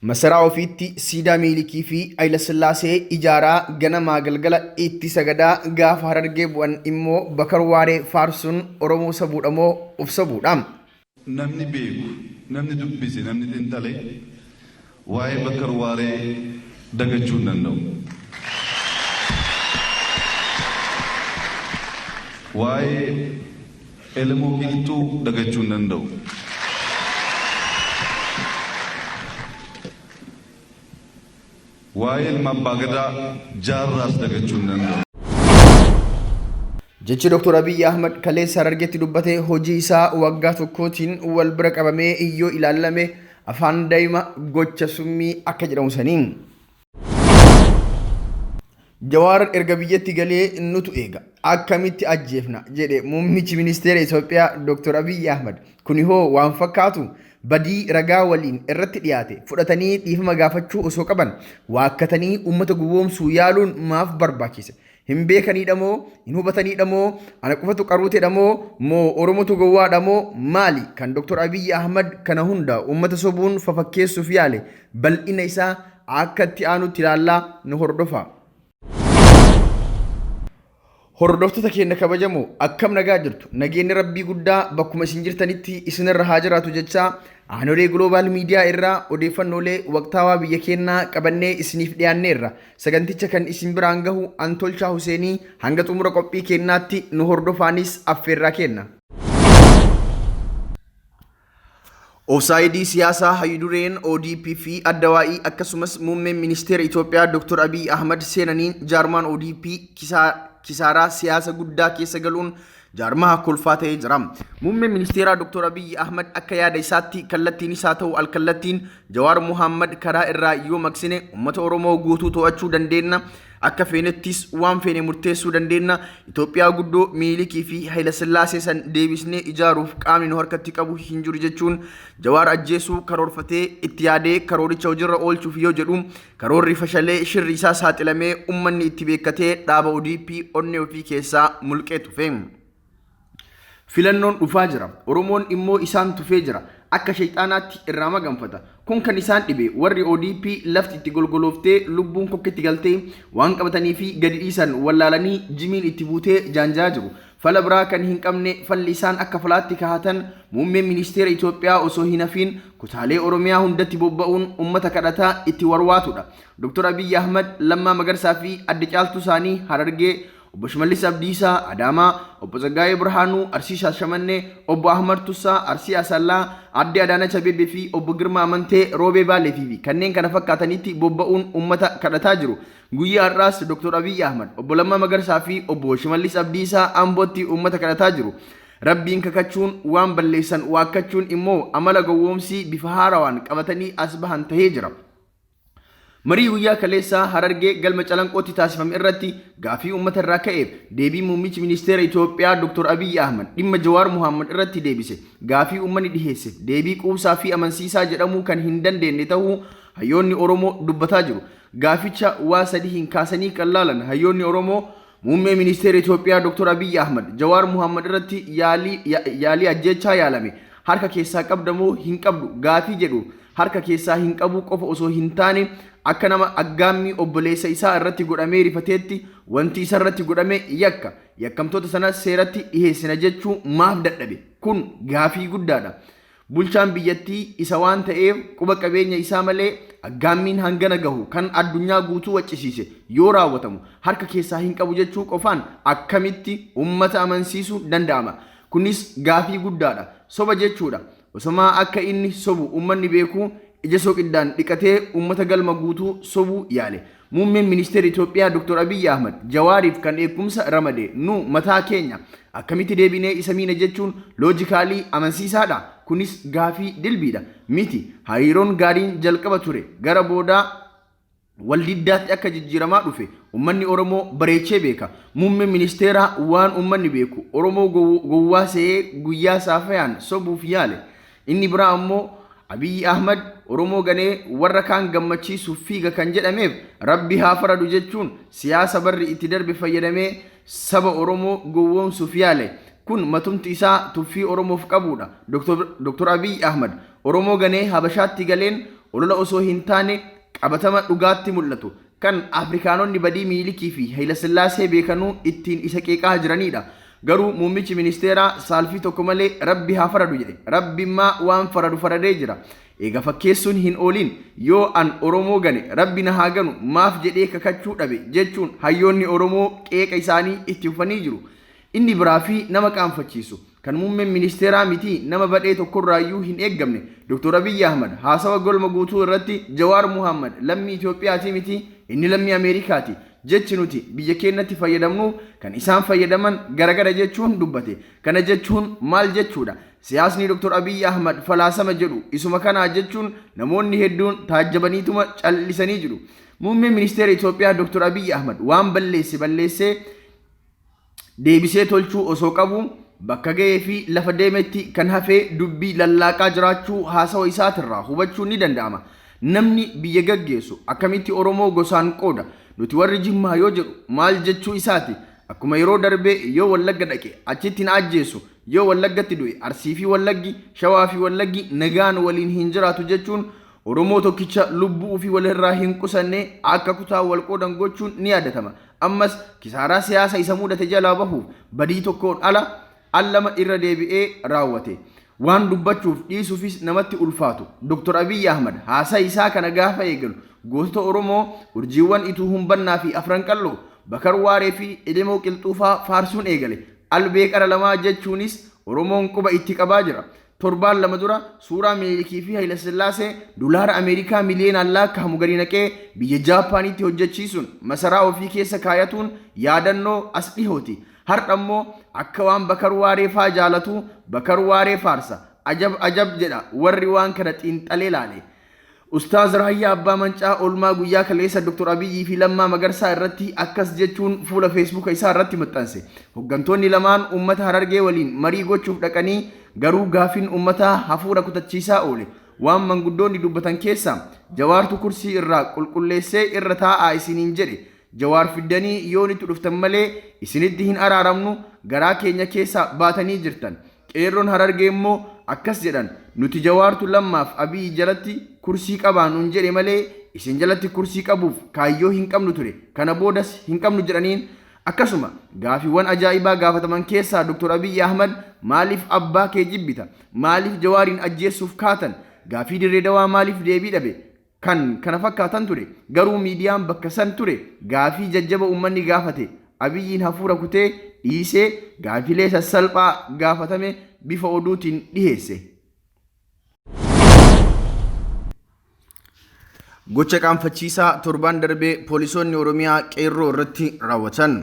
Masaraa ofiitti siidaa miilikii fi Hayila Sillaasee ijaaraa ganamaa galgala itti sagadaa gaafa Harargee bu'an immoo Bakar Waaree faarsuun Oromoo sabuudha moo of sabuudha? Namni beeku, namni dubbise, namni xiinxale waa'ee Bakar Waaree dagachuu hin danda'u. Waa'ee Elemoo Qilxuu dagachuu hin danda'u. Waa'ee ilma abbaa gadaa jaarraas dagachuu hin danda'u. Jechi Dr. Abiy Ahmed kaleessa Harargeetti dubbatee hojii isaa waggaa tokkootiin wal bira qabamee iyyoo ilaalame afaan daa'ima gocha summii akka jedhamu saniin. Jawaar erga biyyatti galee nutu eega akkamitti ajjeefna jedhe muummichi ministeera Itoophiyaa Dr. Abiy Ahmed. Kuni hoo waan fakkaatu badii ragaa waliin irratti dhiyaate fudhatanii dhiifama gaafachuu osoo qaban waakkatanii uummata gowwoomsuu yaaluun maaf barbaachise? Hin beekaniidha moo hin hubataniidha moo ana qofatu qaruuteedha moo Oromotu gowwaadha moo maali kan Dr. Abiy Ahmed kana hunda uummata sobuun fafakkeessuuf yaale? Bal'ina isaa akka itti aanutti ilaallaa nu hordofa. Hordoftoota keenya kabajamoo akkam nagaa jirtu? Nageenyi Rabbii guddaa bakkuma isin jirtanitti isinirra haa jiraatu jechaa Aanolee Global Media irraa odeeffannoolee waqtaawaa biyya keenyaa qabannee isiniif dhiyaanneerra. Saganticha kan isin biraan gahu Antolchaa Huseenii hanga xumura qophii keenyaatti nu hordofaanis affeerraa kenna. Osaayidii siyaasaa hayyudureen ODP fi Addawaa'ii akkasumas muummeen ministeera Itoophiyaa Dr. Abiy Ahmed seenaniin jaarmaan ODP kisaaraa siyaasa guddaa keessa galuun jaarmaa kolfaa ta'ee jira. Muummeen ministeeraa Dr. Abiy Ahmed akka yaada isaatti kallattiin isaa ta'u alkallattiin Jawaar Mohaammed karaa irraa yoo maqsine uummata Oromoo guutuu to'achuu dandeenya. Akka feenettis waan feene murteessuu dandeenya. Itoophiyaa guddoo miilikii fi Hayila Sillaasee san deebisnee ijaaruuf qaamni nu harkatti qabu hin jiru jechuun Jawaar ajjeesuu karoorfatee itti yaadee karooricha hojiirra oolchuuf yoo jedhu karoorri fashalee shirri isaa saaxilamee uummanni itti beekkatee dhaaba ODP onnee ofii keessaa mulqee tufe. Filannoon dhufaa jira. Oromoon immoo isaan tufee jira. Akka shayxaanaatti irraa maganfata. Kun kan isaan dhibe warri ODP lafti itti golgolooftee lubbuun kokketti galtee waan qabatanii fi gadi dhiisan wallaalanii jimiin itti buutee jaanjaa jiru. Fala biraa kan hin qabne falli isaan akka falaatti kahatan muummeen ministeera Itoophiyaa osoo hin hafiin kutaalee Oromiyaa hundatti bobba'uun uummata kadhataa itti warwaatudha. Dr. Abiy Ahmed Lammaa Magarsaa fi adda caaltuu isaanii Harargee Obbo Shimallis Abdiisaa Adaamaa, Obbo Tsaggaayee Birhaanuu Arsii Shaashamannee, Obbo Ahmad Tussaa Arsii Asallaa, Aadde Adaanach Abeebee fi Obbo Girmaa Amantee Roobee Baalee fi kanneen kana fakkaatanitti bobba'uun uummata kadhataa jiru. Guyyaa har'aas Dr. Abiy Ahmed, Obbo Lammaa Magarsaa fi Obbo Shimallis Abdiisaa Ambootti uummata kadhataa jiru. Rabbiin kakachuun waan balleessan waakkachuun immoo amala gowwoomsii bifa haarawaan qabatanii as bahan tahee jira. Marii guyyaa kaleessaa Harargee galma calanqootti taasifame irratti gaafii uummata irraa ka'eef deebii muummichi ministeera Itoophiyaa Dr. Abiy Ahmed dhimma Jawaar Mohaammed irratti deebise. Gaafii uummanni dhiheesse deebii quubsaa fi amansiisaa jedhamuu kan hin dandeenye ta'uu hayyoonni Oromoo dubbataa jiru. Gaaficha waa sadii hin kaasanii kan laalan hayyoonni Oromoo muummee ministeera Itoophiyaa Dr. Abiy Ahmed Jawaar Mohaammed irratti yaalii ajjechaa yaalame harka keessaa qabdamoo hin qabdu gaafii jedhu harka keessaa hin qabu qofa osoo hin taane akka nama aggaammii obboleessa isaa irratti godhamee rifateetti wanti isa irratti godhame yakkamtoota sana seeratti dhiheessina jechuu maaf dadhabe? Kun gaafii guddaadha. Bulchaan biyyattii isa waan ta'eef quba qabeenya isaa malee aggaammiin hangana gahu kan addunyaa guutuu waccisiise yoo raawwatamu harka keessaa hin qabu jechuu qofaan akkamitti uummata amansiisuu danda'ama? Kunis gaafii guddaadha. Soba jechuudha. Osomaa akka inni sobu uummanni beeku ija soqiddaan dhiqatee uummata galma guutuu sobuu yaale. Muummeen ministeera Itoophiyaa Dr. Abiy Ahmed Jawaariif kan eegumsa ramade nu mataa keenya akkamitti deebinee isa miina jechuun loojikaalii amansiisaadha. Kunis gaafii dilbiidha miti. Hariiroon gaariin jalqaba ture gara boodaa waldiddaatti akka jijjiiramaa dhufe uummanni Oromoo bareechee beeka. Muummeen ministeera waan uummanni beeku Oromoo gowwaa se'ee guyyaa saafayaan sobuuf yaale. Inni biraa ammoo Abiy Ahmed Oromoo ganee warra kaan gammachiisuuf fiiga kan jedhameef Rabbi haa faradu jechuun siyaasa barri itti darbe fayyadamee saba Oromoo gowwoomsuuf yaale. Kun matumti isaa tuffii Oromoof qabudha. Dr. Abiy Ahmed Oromoo ganee Habashaatti galeen olola osoo hin taane qabatama dhugaatti mul'atu kan Afrikaanonni badii Minilikii fi Hayila Sillaasee beekanuu ittiin isa qeeqaa jiranidha. Garuu muummichi ministeeraa saalfii tokko malee Rabbi haa faradu jedhe. Rabbimmaa waan faradu faradee jira. Eega fakkeessuun hin ooliin yoo an Oromoo gane Rabbi na haa ganu maaf jedhee kakachuu dhabe jechuun hayyoonni Oromoo qeeqa isaanii itti ufanii jiru. Inni biraa fi nama qaanfachiisu kan muummeen ministeeraa miti nama badhee tokkorraayyuu hin eeggamne Dr. Abiy Ahmad haasawa golma guutuu irratti Jawaar Muhammad lammii Itoophiyaati miti inni lammii Ameerikaati jechi nuti biyya keenyatti fayyadamnu kan isaan fayyadaman garagara jechuun dubbate. Kana jechuun maal jechuudha? Siyaasni Dr. Abiy Ahmad falaasama jedhu isuma kana jechuun namoonni hedduun taajjabaniituma callisanii jiru. Muummeen ministeera Itoophiyaa Dr. Abiy Ahmad waan balleessee deebisee tolchuu osoo qabu bakka ga'ee fi lafa deemetti kan hafee dubbii lallaaqaa jiraachuu haasawa isaatirraa hubachuun ni danda'ama. Namni biyya gaggeessu akkamitti Oromoo gosaan qooda? Nuti warri Jimmaa yoo jedhu maal jechuu isaati? Akkuma yeroo darbee yoo Wallagga dhaqe achitti na ajjeesu, yoo Wallaggatti du'e Arsii fi Wallaggi, Shawaa fi Wallaggi nagaan waliin hin jiraatu jechuun Oromoo tokkicha lubbuu fi walirraa hin qusanne akka kutaa wal qoodan gochuun ni yaadatama. Ammas kisaaraa siyaasa isa mudate jalaa bahuuf badii tokkoon allama irra deebi'ee raawwate. Waan dubbachuuf dhiisuufis namatti ulfaatu. Dr. Abiy Ahmad haasaa isaa kana gaafa eegalu gootota Oromoo urjiiwwan ituu humbannaa fi afran qalloo Bakar Waaree fi Ilimoo Qilxuufaa faarsuun eegale. Albee qara lamaa jechuunis Oromoon quba itti qabaa jira. Torbaan lama dura suuraa Minilikii fi Hayila Sillaasee dolaara Ameerikaa miliyoonaan lakkaa'amu gadi naqee biyya Jaappaanitti hojjechiisuun masaraa ofii keessa kaayatuun yaadannoo as dhihooti. Har'a immoo akka waan Bakar Waaree faa jaalatu Bakar Waaree faarsa. Ajab jedha warri waan kana xiinxalee ilaale. Ustaaz Raayyaa Abbaa Mancaa oolmaa guyyaa kaleessa Dr. Abiyyi fi Lammaa Magarsaa irratti akkas jechuun fuula Facebook isaa irratti maxxanse. Hoggantoonni lamaan uummata Harargee waliin marii gochuuf dhaqanii garuu gaafiin uummataa hafuura kutachiisaa oole. Waan manguddoonni dubbatan keessaa Jawaartu kursii irraa qulqulleessee irra taa'aa isiniin jedhe. Jawaar fiddanii yoo nitti dhuftan malee isinitti hin araaramnu garaa keenya keessaa baatanii jirtan. Qeerroon Harargee immoo akkas jedhan nuti Jawaartu Lammaaf Abiy jalatti kursii qabaanuun jedhe malee isin jalatti kursii qabuuf kaayyoo hin qabnu ture. Kana boodas hin qabnu jedhaniin akkasuma gaafiiwwan ajaa'ibaa gaafataman keessaa Dr. Abiy Ahmad maaliif abbaa kee jibbita? Maaliif Jawaariin ajjeessuuf kaatan? Gaafii Dirree Dawaa maaliif deebii dhabe? Kana fakkaatan ture. Garuu miidiyaan bakka san ture. Gaafii jajjaba uummanni gaafate. Abiyyiin hafuura kutee dhiisee gaafilee sassalphaa gaafatame bifa oduutiin dhiheesse. Gocha qaanfachiisaa torbaan darbee poolisoonni Oromiyaa qeerroo irratti raawwatan.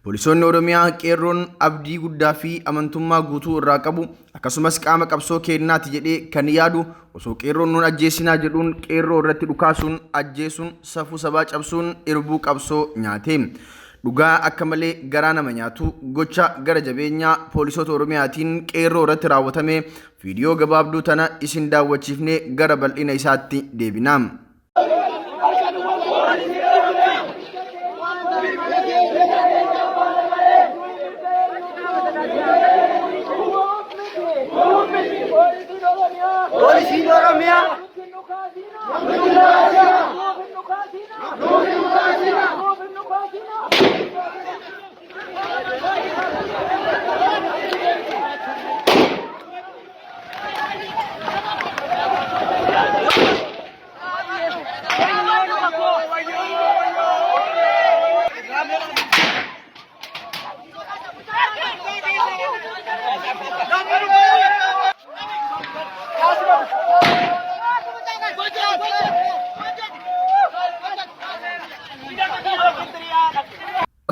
Poolisoonni Oromiyaa qeerroon abdii guddaa fi amantummaa guutuu irraa qabu akkasumas qaama qabsoo kennaati jedhee kan yaadu osoo qeerroon nun ajjeesinaa jedhuun qeerroo irratti dhukaasuun ajjeesuun safuu sabaa cabsuun irbuu qabsoo nyaate. Dhugaa akka malee garaa nama nyaatu gocha gara jabeenyaa poolisoota Oromiyaatiin qeerroo irratti raawwatame viidiyoo gabaabduu tana isin daawwachiifnee gara bal'ina isaatti deebina.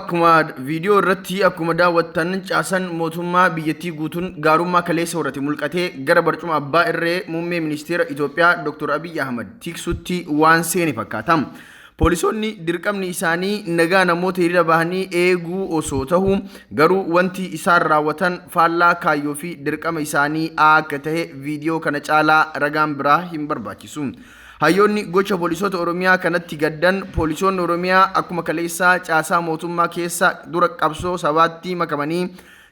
Akkuma viidiyoo irratti akkuma daawwattan caasan mootummaa biyyattii guutuun gaarummaa kaleessa horate mulqatee gara barcuma abbaa irree muummee ministeera Itoophiyaa Dr. Abiy Ahmad tiksutti waan seene fakkaata. Poolisoonni dirqamni isaanii nagaa namoota hiriira bahanii eeguu osoo ta'u garuu wanti isaan raawwatan faallaa kaayyoo fi dirqama isaanii akka ta'e viidiyoo kana caalaa ragaan biraa hin barbaachisu. Hayyoonni gocha poolisoota Oromiyaa kanatti gaddan poolisoonni Oromiyaa akkuma kaleessaa caasaa mootummaa keessa dura qabsoo sabaatti makamanii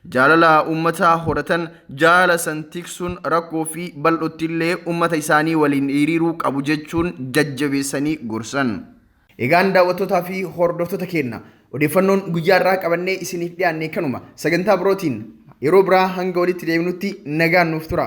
jaalala ummata horatan jaalala san tiksuun rakkoo fi bal'ottillee ummata isaanii waliin hiriiruu qabu jechuun jajjabeessanii gorsan. Egaan daawwattootaa fi hordoftoota keenya odeeffannoon guyyaa irraa qabannee isiniif dhiyaanne kanuma sagantaa birootiin yeroo biraa hanga walitti deebinutti nagaan nuuf tura.